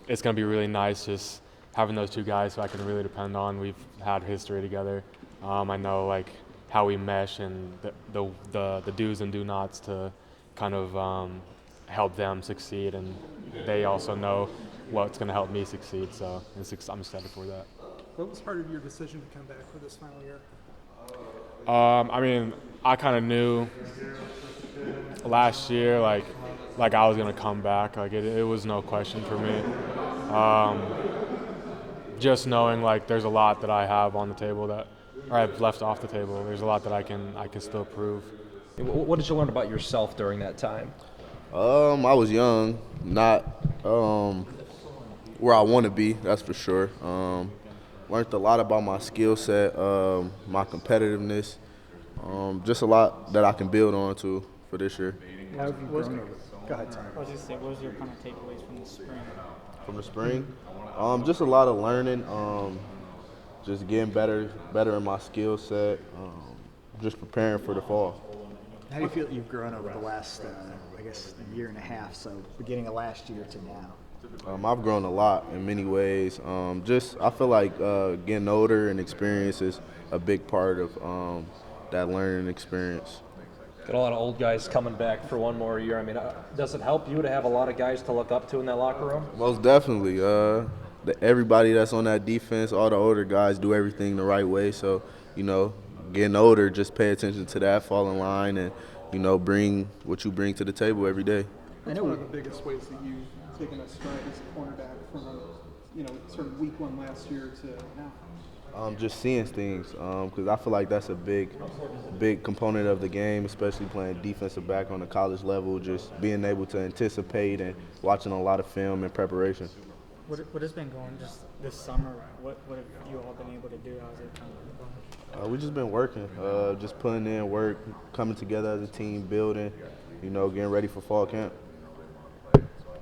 Speaker 19: it's going to be really nice just having those 2 guys who I can really depend on. We've had history together. I know, how we mesh and the do's and do nots to kind of help them succeed, and they also know what's going to help me succeed, so I'm excited for that.
Speaker 8: What was part of your decision to come back for this final year?
Speaker 19: I kind of knew last year, I was going to come back. It was no question for me. Just knowing, there's a lot that I have on the table or I've left off the table. There's a lot that I can still prove.
Speaker 2: What did you learn about yourself during that time?
Speaker 20: I was young, not where I want to be, that's for sure. Learned a lot about my skill set, my competitiveness, just a lot that I can build on to for this year.
Speaker 11: How have you grown over? Go ahead, Tom.
Speaker 6: I was just saying, what was your kind of takeaways from the spring?
Speaker 20: From the spring, just a lot of learning, just getting better in my skill set, just preparing for the fall.
Speaker 11: How do you feel you've grown over the last, I guess, year and a half, so beginning of last year to now?
Speaker 20: I've grown a lot in many ways. I feel like getting older and experience is a big part of that learning experience.
Speaker 2: Got a lot of old guys coming back for one more year. I mean, does it help you to have a lot of guys to look up to in that locker room?
Speaker 20: Most definitely. Everybody that's on that defense, all the older guys do everything the right way. So, getting older, just pay attention to that, fall in line, and, bring what you bring to the table every day.
Speaker 8: That's one of the biggest ways that you've taken a stride as a cornerback from, sort of week one last year to now.
Speaker 20: Just seeing things, because I feel like that's a big component of the game, especially playing defensive back on the college level, just being able to anticipate and watching a lot of film and preparation.
Speaker 6: What has been going just this summer? What have you all been able to do? How's it kind of going?
Speaker 20: We've just been working, just putting in work, coming together as a team, building, getting ready for fall camp.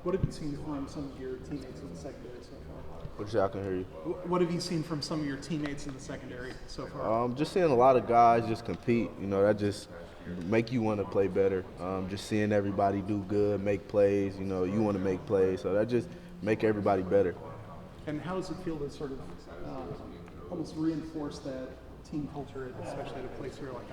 Speaker 8: What have you seen from some of your teammates in the secondary so far?
Speaker 20: Which I can hear you.
Speaker 8: What have you seen from some of your teammates in the secondary so far?
Speaker 20: Just seeing a lot of guys just compete, that just make you want to play better. Just seeing everybody do good, make plays, you want to make plays, so that just make everybody better.
Speaker 8: And how does it feel to sort of almost reinforce that team culture, especially at a place here like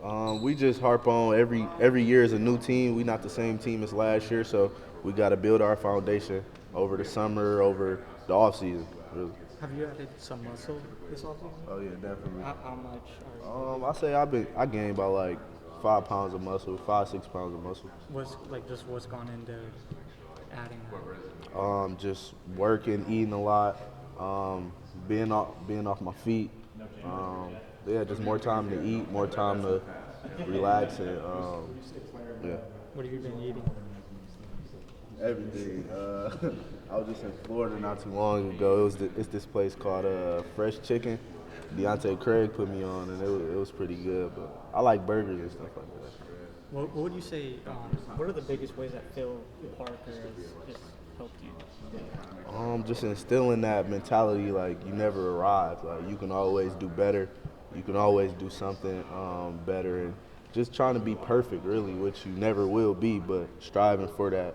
Speaker 8: Iowa?
Speaker 20: We just harp on every year is a new team. We're not the same team as last year, so we got to build our foundation over the summer, over the off season. Really.
Speaker 6: Have you added some muscle this offseason?
Speaker 20: Oh yeah, definitely.
Speaker 6: How much? Are
Speaker 20: I say I gained about like 5 pounds of muscle, 5-6 pounds of muscle.
Speaker 6: What's gone into adding that?
Speaker 20: Just working, eating a lot, being off my feet. Just more time to eat, more time to relax, and yeah.
Speaker 6: What have you been eating?
Speaker 20: Everything. I was just in Florida not too long ago. It's this place called Fresh Chicken. Deontay Craig put me on, and it was pretty good. But I like burgers and stuff like that.
Speaker 6: What would you say? What are the biggest ways that Phil Parker has just helped you?
Speaker 20: Just instilling that mentality, like you never arrive. Like you can always do better. You can always do something better, and just trying to be perfect, really, which you never will be. But striving for that,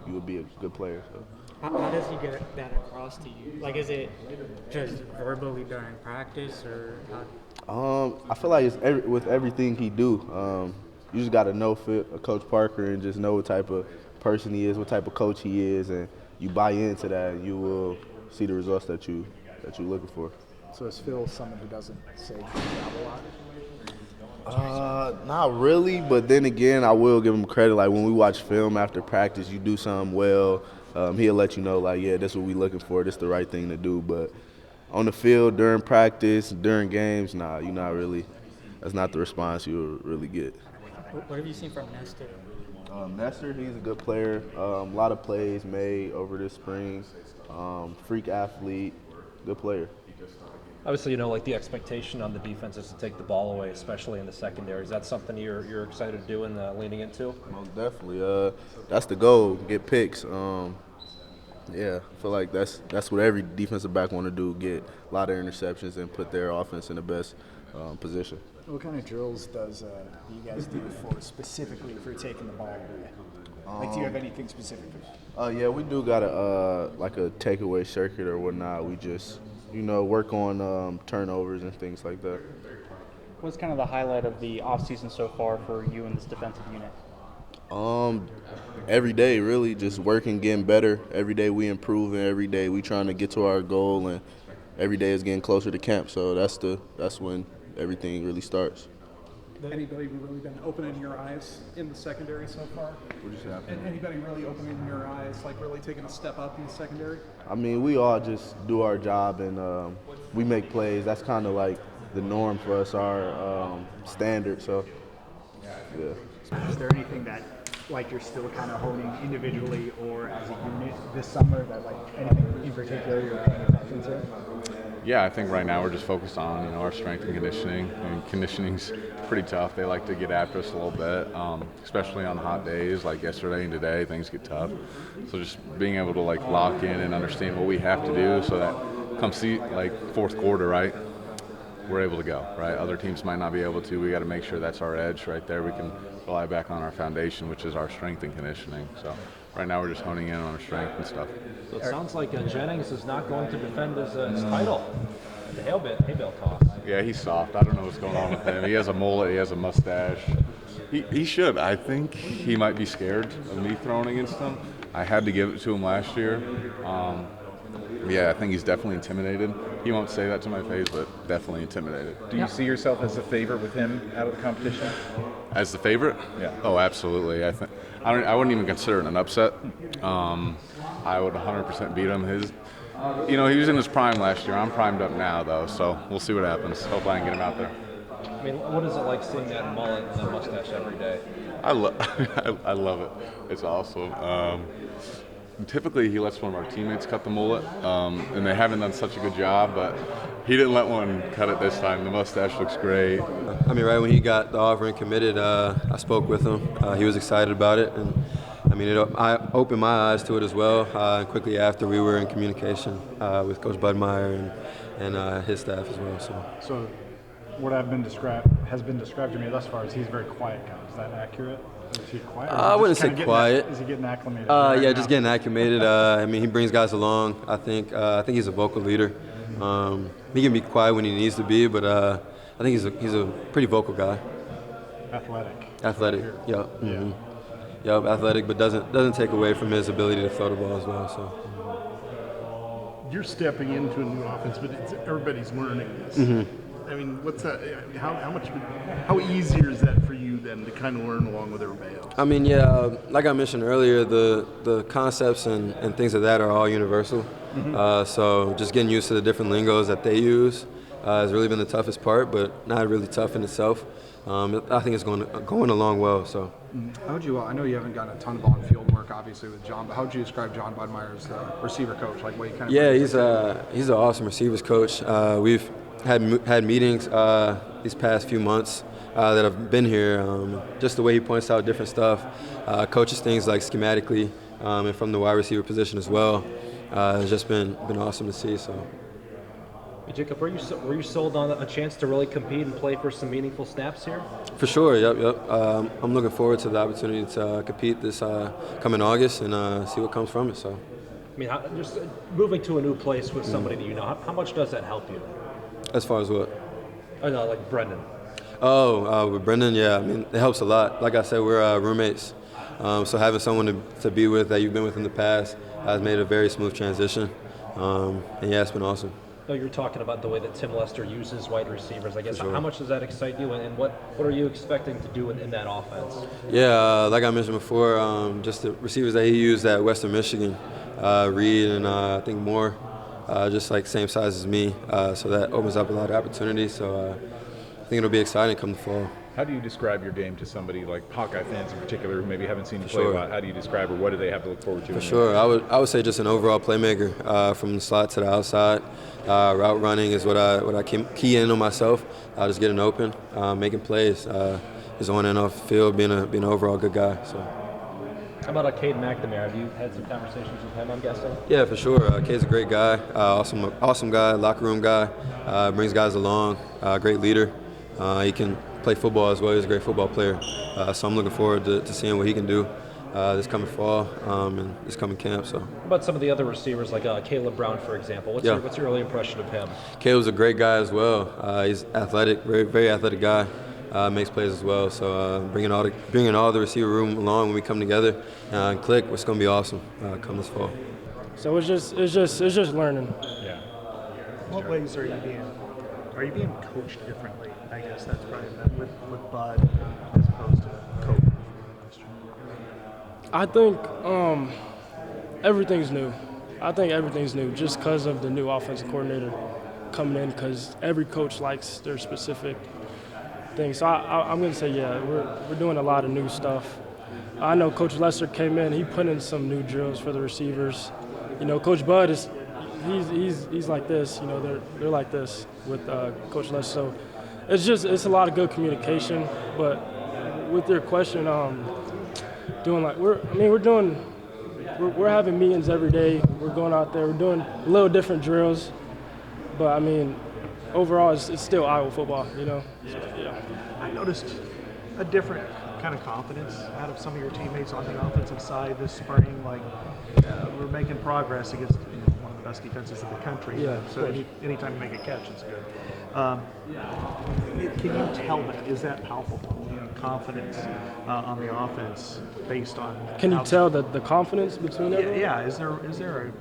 Speaker 20: you will be a good player. So.
Speaker 6: How does he get that across to you? Like, is it just verbally during practice, or how?
Speaker 20: I feel like it's with everything he do. You just got to know Coach Parker and just know what type of person he is, what type of coach he is, and you buy into that, and you will see the results that you're looking for.
Speaker 11: So is Phil someone who doesn't say good job a lot?
Speaker 20: Not really, but then again, I will give him credit. Like when we watch film after practice, you do something well, he'll let you know, like, yeah, this is what we're looking for. This is the right thing to do. But on the field, during practice, during games, nah, you're not really. That's not the response you'll really get.
Speaker 6: What have you seen from Nestor?
Speaker 20: Nestor, he's a good player. A lot of plays made over this spring. Freak athlete, good player.
Speaker 2: Obviously, like the expectation on the defense is to take the ball away, especially in the secondary. Is that something you're excited to do and leaning into?
Speaker 20: Most definitely. That's the goal, get picks. Yeah, I feel like that's what every defensive back want to do, get a lot of interceptions and put their offense in the best position.
Speaker 11: What kind of drills do you guys do specifically for taking the ball away? Like, do you have anything specific?
Speaker 20: Yeah, we do got a takeaway circuit or whatnot. We just work on turnovers and things like that.
Speaker 21: What's kind of the highlight of the offseason so far for you and this defensive unit?
Speaker 20: Every day, really, just working, getting better. Every day we improving. Every day we trying to get to our goal, and every day is getting closer to camp. So that's when everything really starts.
Speaker 8: Anybody really been opening your eyes in the secondary so far?
Speaker 20: What did you say?
Speaker 8: And anybody really opening your eyes, like really taking a step up in the secondary?
Speaker 20: I mean, we all just do our job and we make plays. That's kind of like the norm for us, our standard. So Yeah.
Speaker 11: Is there anything that like you're still kind of honing individually or as a unit this summer that like anything in particular you're paying attention to?
Speaker 9: Yeah, I think right now we're just focused on our strength and conditioning. I mean, conditioning's pretty tough. They like to get after us a little bit, especially on hot days like yesterday and today. Things get tough. So just being able to like lock in and understand what we have to do so that come fourth quarter, right, we're able to go, right? Other teams might not be able to. We got to make sure that's our edge right there. We can rely back on our foundation, which is our strength and conditioning. So right now we're just honing in on our strength and stuff.
Speaker 2: So it sounds like Gennings is not going to defend his title. The hay bale toss.
Speaker 9: Yeah, he's soft. I don't know what's going on with him. He has a mullet. He has a mustache. He should. I think he might be scared of me throwing against him. I had to give it to him last year. Yeah, I think he's definitely intimidated. He won't say that to my face, but definitely intimidated.
Speaker 12: Do you see yourself as a favorite with him out of the competition?
Speaker 9: As the favorite?
Speaker 12: Yeah.
Speaker 9: Oh, absolutely. I wouldn't even consider it an upset. I would 100% beat him. He was in his prime last year. I'm primed up now, though, so we'll see what happens. Hope I can get him out there.
Speaker 2: I mean, what is it like seeing that mullet and that mustache every day?
Speaker 9: I love it. It's awesome. Typically, he lets one of our teammates cut the mullet, and they haven't done such a good job, but he didn't let one cut it this time. The mustache looks great.
Speaker 4: I mean, right when he got the offer and committed, I spoke with him. He was excited about it, and I mean, I opened my eyes to it as well. And quickly after, we were in communication with Coach Budmeyer and his staff as well.
Speaker 3: So what has been described to me thus far is he's a very quiet guy. Is that accurate? Is he quiet?
Speaker 4: I wouldn't say quiet.
Speaker 3: Is he getting acclimated?
Speaker 4: Yeah, just getting acclimated. I mean, he brings guys along. I think he's a vocal leader. He can be quiet when he needs to be, but I think he's a pretty vocal guy. Athletic. Yep.
Speaker 3: Yeah.
Speaker 4: Mm-hmm. Yep, athletic, but doesn't take away from his ability to throw the ball as well. So.
Speaker 10: You're stepping into a new offense, but everybody's learning this.
Speaker 4: Mm-hmm.
Speaker 10: I mean, what's that? I mean, how easier is that for you then to kind of learn along with everybody else?
Speaker 4: I mean, yeah, like I mentioned earlier, the concepts and things of that are all universal.
Speaker 10: Mm-hmm.
Speaker 4: So just getting used to the different lingos that they use has really been the toughest part, but not really tough in itself. I think it's going along well. So.
Speaker 17: How would you? I know you haven't gotten a ton of on-field work, obviously, with John. But how would you describe John Budmeyer as the receiver coach? Like, what you kind of?
Speaker 4: Yeah, he's an awesome receivers coach. We've had meetings these past few months that I've been here. Just the way he points out different stuff, coaches things like schematically, and from the wide receiver position as well. It's just been awesome to see. So.
Speaker 2: Hey, Jacob, were you sold on a chance to really compete and play for some meaningful snaps here?
Speaker 4: For sure, yep. I'm looking forward to the opportunity to compete this coming August and see what comes from it. So.
Speaker 2: I mean, just moving to a new place with somebody that you know, how much does that help you?
Speaker 4: As far as what?
Speaker 2: Oh, no, like Brendan.
Speaker 4: With Brendan, yeah. I mean, it helps a lot. Like I said, we're roommates. So having someone to be with that you've been with in the past has made a very smooth transition. And yeah, it's been awesome.
Speaker 2: No, you're talking about the way that Tim Lester uses wide receivers. I guess
Speaker 4: For sure.
Speaker 2: How much does that excite you, and what are you expecting to do in that offense?
Speaker 4: Yeah, like I mentioned before, just the receivers that he used at Western Michigan, Reed and I think Moore, just like same size as me. So that opens up a lot of opportunities. So I think it'll be exciting come the fall.
Speaker 12: How do you describe your game to somebody like Hawkeye fans in particular who maybe haven't seen you
Speaker 4: For
Speaker 12: play
Speaker 4: sure.
Speaker 12: a lot? How do you describe, or what do they have to look forward to?
Speaker 4: For sure, I would say just an overall playmaker from the slot to the outside. Route running is what I key in on myself. Just getting open, making plays. Just on and off the field, being an overall good guy. So.
Speaker 2: How about Cade McNamara? Have you had some conversations with him, I'm guessing?
Speaker 4: Yeah, for sure. Cade's a great guy, awesome guy, locker room guy. Brings guys along, great leader. He can play football as well. He's a great football player. So I'm looking forward to seeing what he can do this coming fall and this coming camp. So.
Speaker 2: What about some of the other receivers, like Caleb Brown, for example? What's your early impression of him?
Speaker 4: Caleb's a great guy as well. He's athletic, very athletic guy. Makes plays as well. So bringing all the receiver room along when we come together and click, it's going to be awesome come this fall.
Speaker 22: So it's just learning.
Speaker 12: Yeah.
Speaker 3: What ways are you being coached differently? I guess that's probably with Bud as opposed to Kobe.
Speaker 22: I think everything's new. I think everything's new just because of the new offensive coordinator coming in, because every coach likes their specific thing. So I'm going to say, yeah, we're doing a lot of new stuff. I know Coach Lester came in. He put in some new drills for the receivers. You know, Coach Bud is he's like this. You know, they're like this with Coach Lester. So it's a lot of good communication. But with your question, we're having meetings every day. We're going out there. We're doing a little different drills. But I mean, overall, it's still Iowa football. You know. So, yeah.
Speaker 3: I noticed a different kind of confidence out of some of your teammates on the offensive side this spring. Like we're making progress against one of the best defenses in the country.
Speaker 22: Yeah.
Speaker 3: So anytime you make a catch, it's good. Can you tell that? Is that palpable? You know, confidence on the offense based on.
Speaker 22: Can you tell the confidence between everyone?
Speaker 3: Yeah. Is there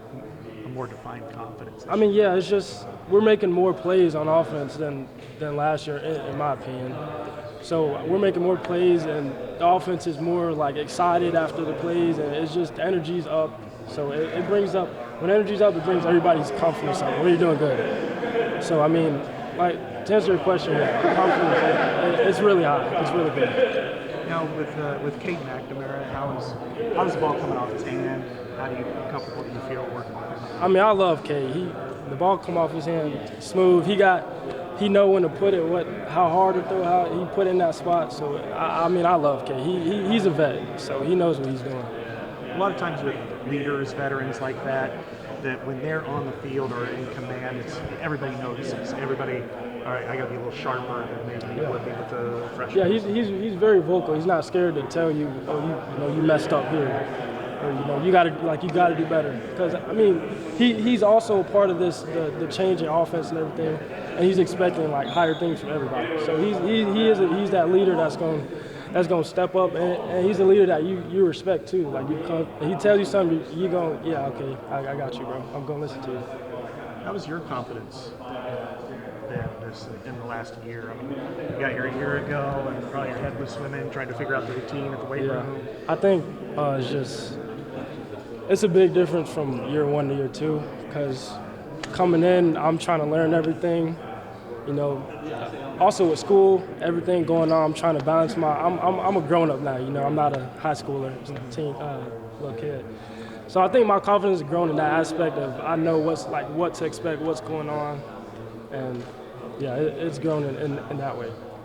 Speaker 3: a more defined confidence?
Speaker 22: I mean, yeah. It's just we're making more plays on offense than last year, in my opinion. So we're making more plays, and the offense is more like excited after the plays, and it's just the energy's up. So it brings up, when energy's up, it brings everybody's confidence up. Well, you're doing good. So I mean, like to answer your question, confidence, it's really high. It's really good.
Speaker 3: Now with Cade McNamara, how's the ball coming off his hand? How comfortable do you feel working with him?
Speaker 22: I mean, I love Cade. The ball come off his hand smooth. He know when to put it, how hard to throw, how he put in that spot. So I mean, I love Cade. He's a vet, so he knows what he's doing.
Speaker 3: A lot of times with leaders, veterans like that when they're on the field or in command, everybody notices. Everybody, all right, I got to be a little sharper than maybe you would be with the freshman.
Speaker 22: Yeah, he's very vocal. He's not scared to tell you, you messed up here. Or, you got to do better. Because I mean, he's also part of this the change in offense and everything, and he's expecting like higher things from everybody. So he's that leader that's going to step up, and he's a leader that you respect too. Like he tells you something, you go, yeah, okay, I got you, bro. I'm going to listen to you.
Speaker 3: How was your confidence in the last year? I mean, you got here a year ago, and probably your head was swimming, trying to figure out the routine at the weight room.
Speaker 22: I think it's a big difference from year one to year two, because coming in, I'm trying to learn everything. Also with school, everything going on, I'm trying to balance I'm a grown up now. I'm not a high schooler, little kid. So I think my confidence has grown in that aspect of I know what to expect, what's going on, and yeah, it's grown in that way.